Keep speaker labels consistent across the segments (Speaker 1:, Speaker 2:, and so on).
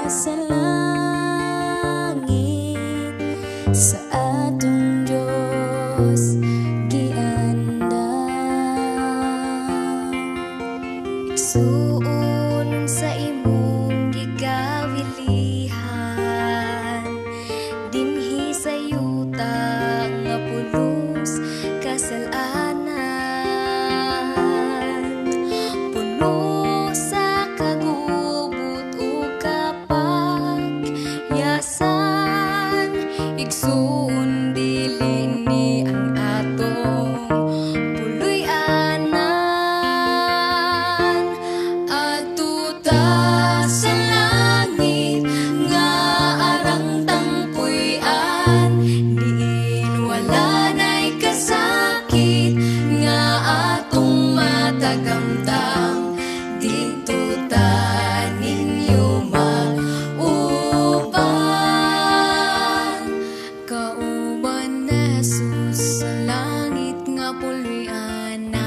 Speaker 1: sa langit sa atong Diyos giandam. Igsuon sa imong gigawilihan dinhi sa yuta nga pulos kasalanan, puno sa kagubot ug kapagyasan. Igsuon dili ni ang atong puloy-anan. Adto ta sa langit nga arang tangpuy-an, diin wala nay kasakit nga atong matagamtam. Dito ta ninyo mauban, kauban na Jesus sa langit nga puloy-anan.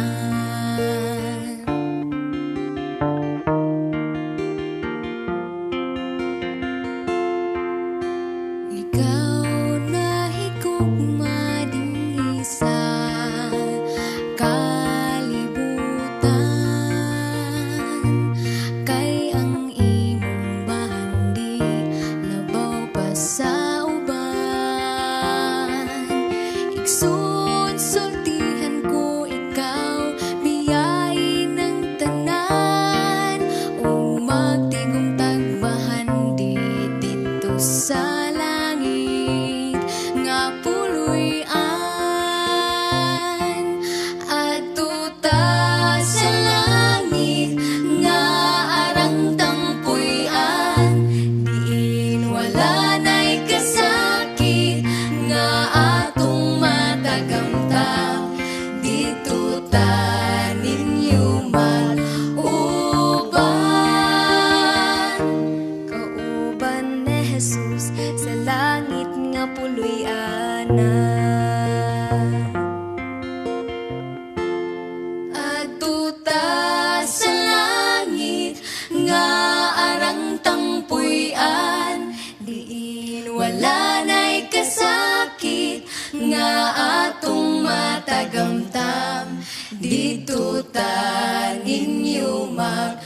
Speaker 1: Ikaw na higugma dinhi sa kalibutan, kay ang imong bandi labaw pa sa uban. Igsoon sultihan ko ikaw, biyain ng tanan, o magtigom tagbahan dito sa langit nga puloy-an. Adto ta sa langit nga arang tangpuy-an, diin wala nay kasakit nga atong matagamtam. Dito ta ninyo mauban, kauban ni Jesus sa langit nga puloy-anan. Adto ta sa langit nga arang tangpuy-an, diin wala nay kasakit nga atong matagamtam. Dito ta ninyo mag